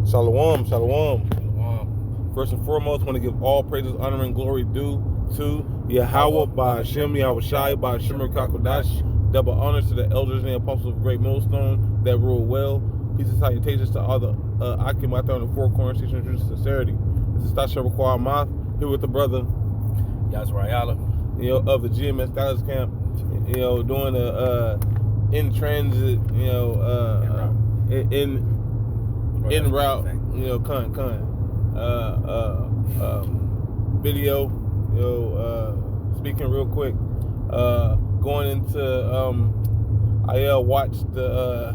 Shalom, shalom. Shalom. First and foremost, want to give all praises, honor, and glory due to Yahweh by Hashem, Yahweh Shai, by Shemar Kakodash. Double honors to the elders and the apostles of Great Millstone that rule well. Peace and salutations to all the Akim out there on the four corners, teaching truth and sincerity. This is Tasha Require Moth, here with the brother Yazrayala. Of the GMS Dallas camp, doing a in transit, in route, video, speaking real quick, going into, I watched the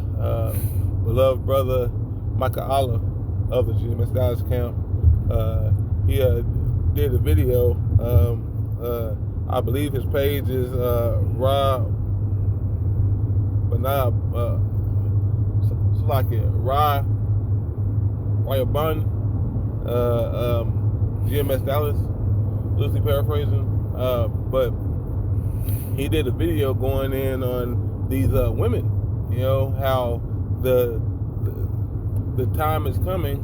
beloved brother Micah Allah of the GMS Dallas camp. He did a video. I believe his page is Ra Yaban, GMS Dallas, loosely paraphrasing. But he did a video going in on these women, how the time is coming,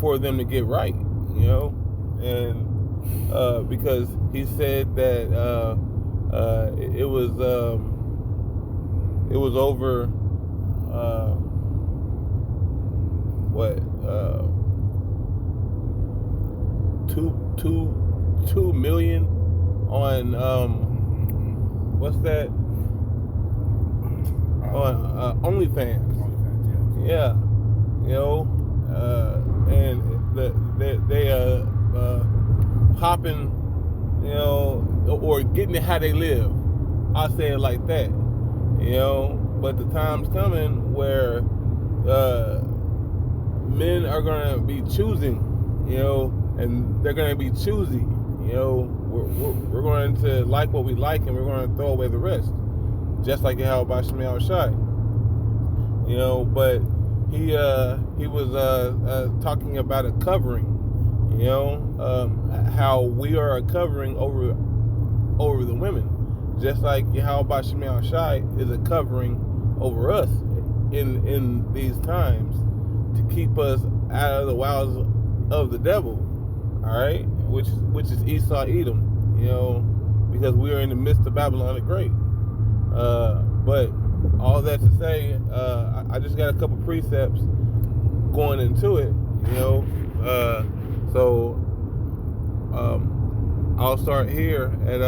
for them to get right, and because he said that it was over two million on what's that on OnlyFans. Yeah, and they popping, or getting it how they live. I say it like that, but the time's coming where men are gonna be choosing, and they're gonna be choosy. We're going to like what we like, and we're going to throw away the rest, just like how by Shemel Shai. But he was talking about a covering, how we are a covering over the women, just like Yahweh Shemel Shai is a covering over us in these times to keep us out of the wiles of the devil. All right, which is Esau Edom, because we are in the midst of Babylon the Great. But all that to say, I just got a couple precepts going into it, so I'll start here at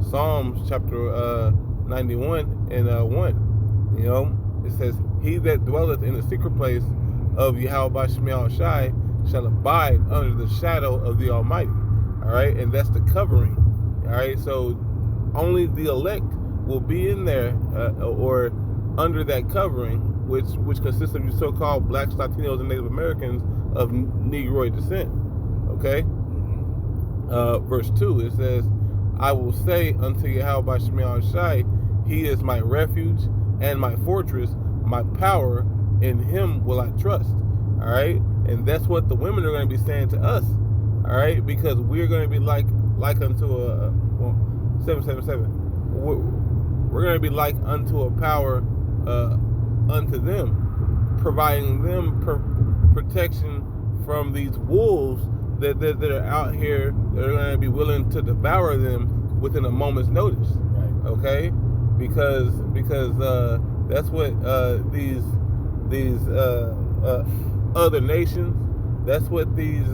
Psalms chapter 91 and 1. It says, "He that dwelleth in the secret place of Yahweh Shemel Shai shall abide under the shadow of the Almighty." All right, and that's the covering. All right, so only the elect will be in there or under that covering, which consists of your so-called blacks, Latinos, and Native Americans of Negroid descent. Okay, verse 2, it says, "I will say unto Yahweh Shemel Shai, He is my refuge and my fortress, my power, in Him will I trust." All right, and that's what the women are going to be saying to us. All right, because we're going to be like unto a 777. We're going to be like unto a power unto them, providing them protection from these wolves that are out here that are going to be willing to devour them within a moment's notice. Right. Okay, because that's what these other nations, that's what these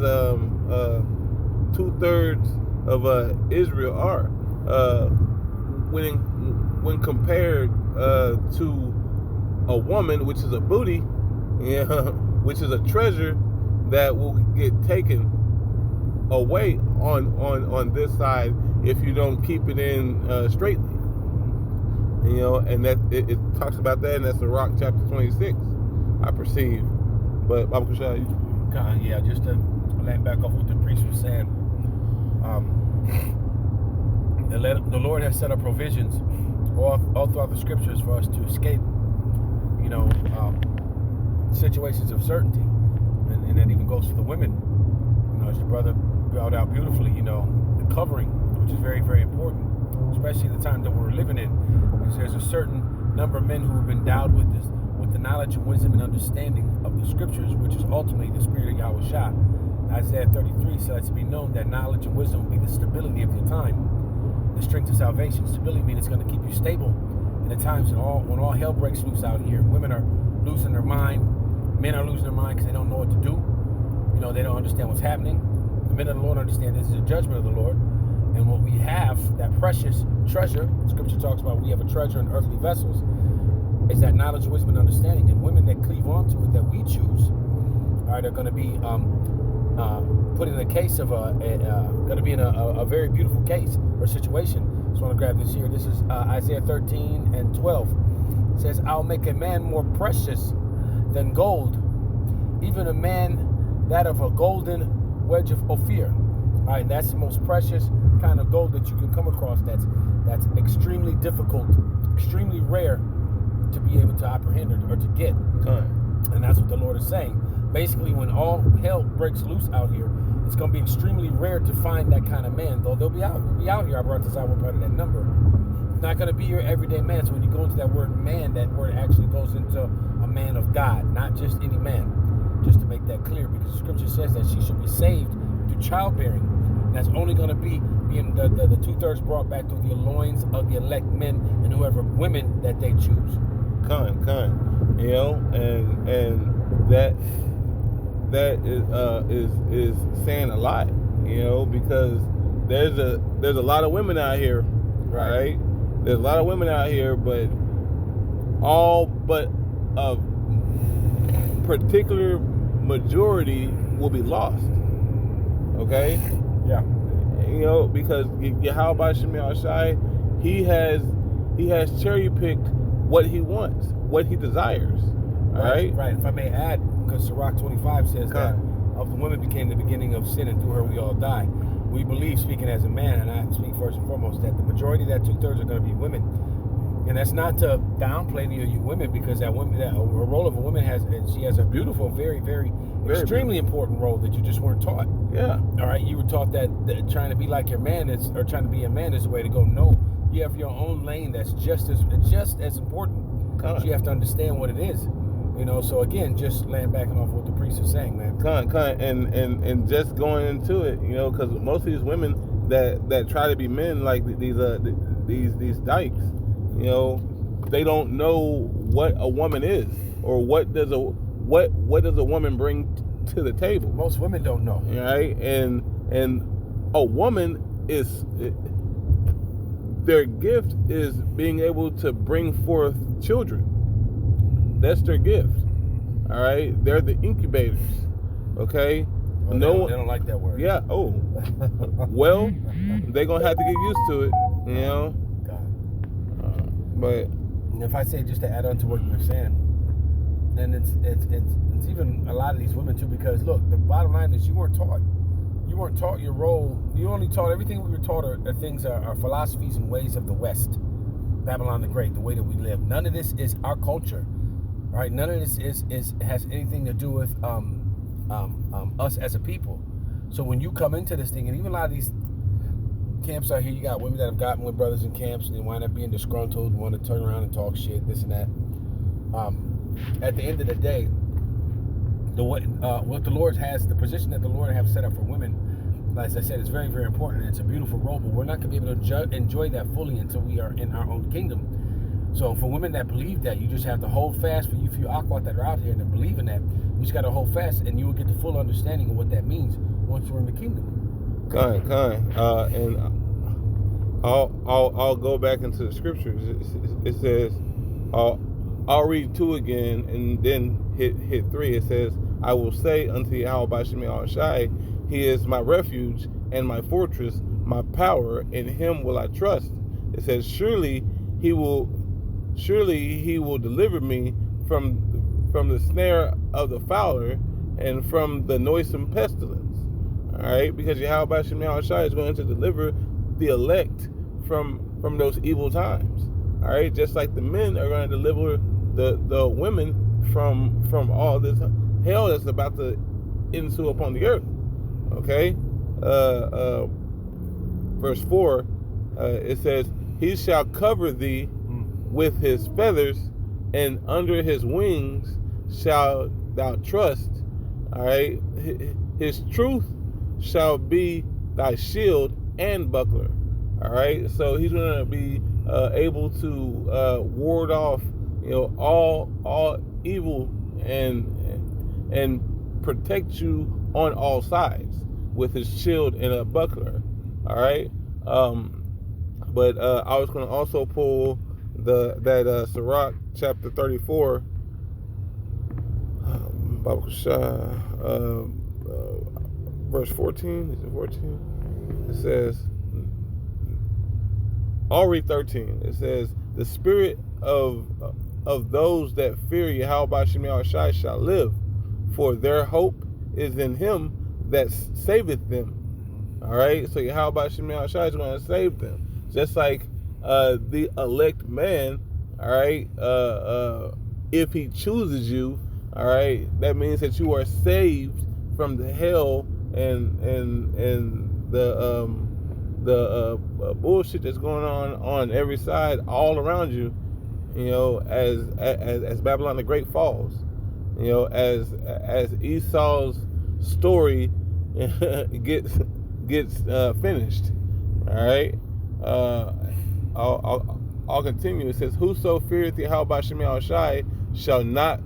2/3 of Israel are, when compared to a woman, which is a booty, which is a treasure that will get taken away on this side if you don't keep it in straightly. And that it talks about that, and that's in Rock chapter 26, I perceive. But Baba Kushai, yeah, just to land back off what the priest was saying. The Lord has set up provisions all throughout the scriptures for us to escape, situations of certainty, and that even goes for the women. As your brother brought out beautifully, the covering, which is very, very important, especially the time that we're living in. Because there's a certain number of men who have been endowed with with the knowledge and wisdom and understanding of the scriptures, which is ultimately the spirit of Yahweh Shah. Isaiah 33 says to be known that knowledge and wisdom will be the stability of your time, the strength of salvation. Stability means it's going to keep you stable in the times when all hell breaks loose out here. Women are losing their mind, men are losing their mind because they don't know what to do. They don't understand what's happening. The men of the Lord understand this is a judgment of the Lord. And what we have, that precious treasure, Scripture talks about we have a treasure in earthly vessels, is that knowledge, wisdom, and understanding. And women that cleave onto it, that we choose, are going to be put in a case of going to be in a very beautiful case or situation. Just want to grab this here. This is Isaiah 13 and 12. It says, I'll make a man more precious than gold, even a man that of a golden wedge of Ophir. All right, that's the most precious kind of gold that you can come across. That's extremely difficult, extremely rare to be able to apprehend or to get. And that's what the Lord is saying. Basically, when all hell breaks loose out here, it's going to be extremely rare to find that kind of man. Though they'll be out here. I brought this out. We're part of that number. It's not going to be your everyday man. So when you go into that word man, that word actually goes into a man of God, not just any man. Just to make that clear, because the scripture says that she should be saved through childbearing. And that's only going to be being the 2/3 brought back through the loins of the elect men and whoever women that they choose. And that is saying a lot, because there's a lot of women out here, right? There's a lot of women out here, but all but a particular majority will be lost. Okay? Yeah. Because Yahweh Shemiah Shai, he has cherry picked what he wants, what he desires. All right? Right. If I may add, because Sirach 25 says that of the woman became the beginning of sin, and through her we all die. We believe, speaking as a man, and I speak first and foremost, that the majority of that 2/3 are going to be women. And that's not to downplay you women, because that role of a woman she has a beautiful, very, very, extremely important role that you just weren't taught. Yeah. All right. You were taught that trying to be like your man or trying to be a man is the way to go. No, you have your own lane that's just as important. So you have to understand what it is. So again, just laying back off what the priest is saying, man. And just going into it, because most of these women that try to be men, like these dykes, they don't know what a woman is, or what does a woman bring to the table. Most women don't know, right? And a woman their gift is being able to bring forth children. That's their gift. All right, they're the incubators. Okay. Well, they don't like that word. Yeah. Oh. Well, they're gonna have to get used to it. God. But if I say, just to add on to what you were saying, and it's even a lot of these women too, because look, the bottom line is you weren't taught your role. You only taught everything we were taught are things are philosophies and ways of the West, Babylon the Great, the way that we live. None of this is our culture, right? None of this has anything to do with us as a people. So when you come into this thing, and even a lot of these camps out here, you got women that have gotten with brothers in camps and they wind up being disgruntled and want to turn around and talk shit, this and that. At the end of the day, what the Lord has, the position that the Lord has set up for women, as I said, is very, very important. It's a beautiful role, but we're not going to be able to enjoy that fully until we are in our own kingdom. So for women that believe that, you just have to hold fast. For you few aquat that are out here that believe in that, you just got to hold fast, and you will get the full understanding of what that means once you're in the kingdom. And I'll go back into the scriptures. It says, I'll read 2 again and then hit 3. It says, I will say unto Yahweh Shemiah Shai, He is my refuge and my fortress, my power, in Him will I trust. It says, surely He will deliver me from the snare of the fowler and from the noisome pestilence. All right, because Yahweh Shemiah Shai is going to deliver the elect from those evil times. All right, just like the men are going to deliver the women from all this hell that's about to ensue upon the earth. Okay, verse 4, it says, He shall cover thee with His feathers, and under his wings shalt thou trust. All right, his truth shall be thy shield and buckler. All right, so he's going to be able to ward off, all evil and protect you on all sides with his shield and a buckler. All right, but I was going to also pull that Sirach chapter 34. Verse 14. Is it 14? It says, I'll read 13. It says, the spirit of those that fear Yahweh Shem Shai shall live, for their hope is in him that saveth them. All right, so Yahweh Shem Shai is going to save them, just like the elect man. All right, if he chooses you, all right, that means that you are saved from the hell and the bullshit that's going on every side, all around you. As Babylon the Great falls, as Esau's story gets finished. All right, I'll continue. It says, whoso feareth Yahweh Shem Shai shall not.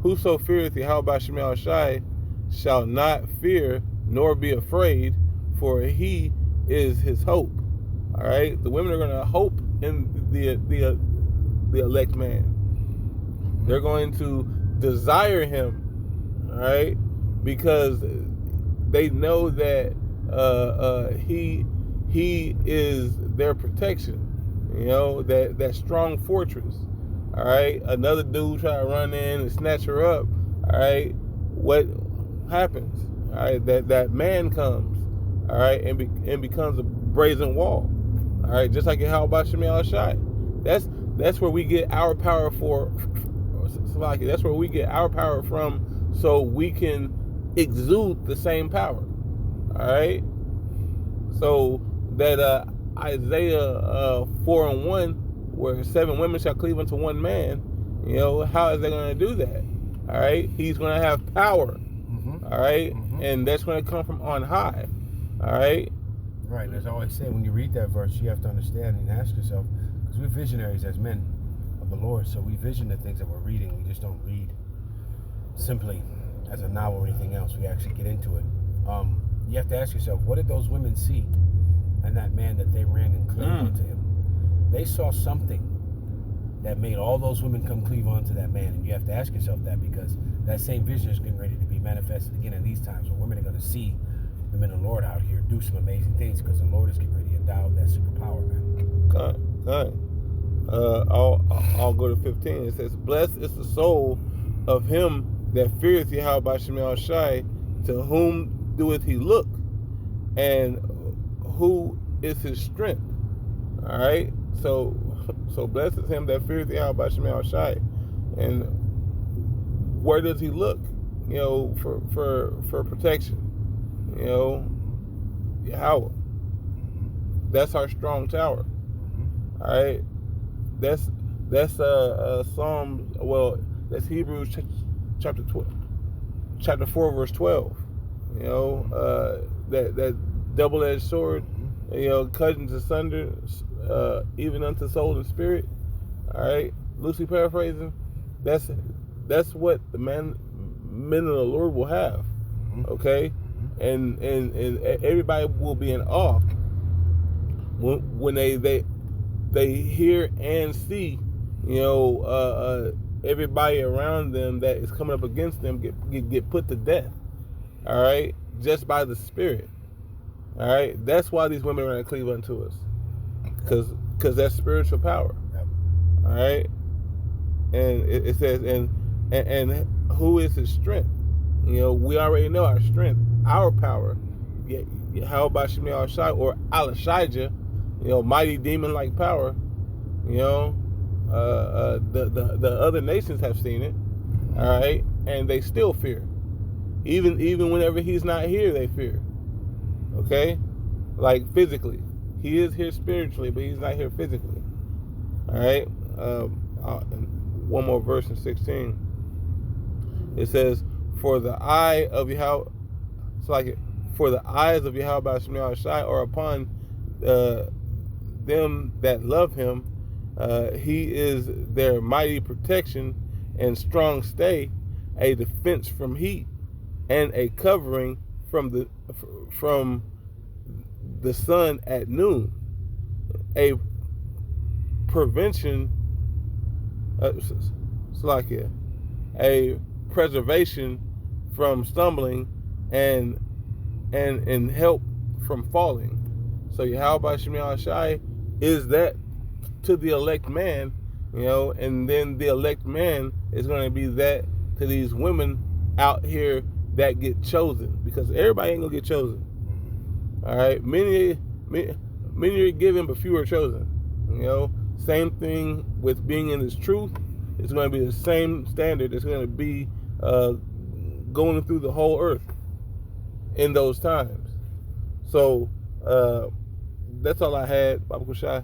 Whoso feareth Yahweh Shem Shai shall not fear nor be afraid, for he is his hope. All right, the women are going to hope in the elect man. They're going to desire him. All right, because they know that he is their protection. That strong fortress. All right, another dude try to run in and snatch her up. All right, what happens? All right, that man comes. All right, and becomes a brazen wall. All right, just like Yahweh Shem Shai. That's where we get our power that's where we get our power from, so we can exude the same power. All right, so that Isaiah 4:1. Where 7 women shall cleave unto one man, how is they going to do that? All right, he's going to have power. All right, and that's going to come from on high. All right. Right. As I always say, when you read that verse, you have to understand and ask yourself, because we're visionaries as men of the Lord, so we vision the things that we're reading. We just don't read simply as a novel or anything else. We actually get into it. You have to ask yourself, what did those women see in that man that they ran and cleaved onto him? They saw something that made all those women come cleave onto that man. And you have to ask yourself that, because that same vision is getting ready to be manifested again in these times, where women are going to see the men of the Lord out here do some amazing things, because the Lord is getting ready to endow that superpower, man. Good. I'll go to 15. It says, blessed is the soul of him that feareth Yahweh Shem Shai, to whom doeth he look, and who is his strength. All right. So blessed is him that feareth Yahweh Shem Shai, and where does he look? For protection. Yahweh. That's our strong tower. All right. That's Psalms. Well, that's Hebrews chapter 4 verse 12. That double-edged sword. Cutting asunder, even unto soul and spirit. All right, loosely paraphrasing. That's what the men of the Lord will have. Okay, and everybody will be in awe when they hear and see, everybody around them that is coming up against them get put to death. All right, just by the Spirit. All right, that's why these women are going to cleave unto us, because that's spiritual power. Yep. All right, and it says, and who is his strength? We already know our strength, our power. How about Shem Shai or Alashijah? Mighty demon-like power. The other nations have seen it. All right, and they still fear. Even whenever he's not here, they fear. Okay, like physically, he is here spiritually, but he's not here physically. All right. One more verse in 16. It says, "For the eye of Yahweh, it's like it. For the eyes of Yahweh Shemel Shai are upon them that love Him. He is their mighty protection and strong stay, a defense from heat, and a covering from the sun at noon, a prevention, a preservation from stumbling, and help from falling." So Yahweh Shemel Shai is that to the elect man, and then the elect man is going to be that to these women out here that get chosen, because everybody ain't gonna get chosen. All right, many are given, but few are chosen. Same thing with being in this truth. It's going to be the same standard. It's going to be going through the whole earth in those times. So that's all I had, Baba Kushai.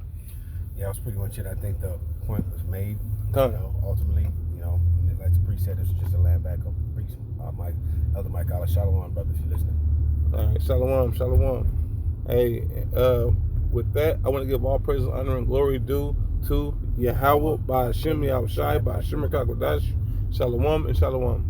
Yeah, that was pretty much it. I think the point was made. Ultimately, like the priest said, this is just a land back up. Priest, Elder Mike Allah. Shalom, brothers, if you're listening. All right, shalom. Hey, with that, I want to give all praise, honor, and glory due to Yahweh by Hashem Yahushai by Hashem Kakodash. Shalom and shalom.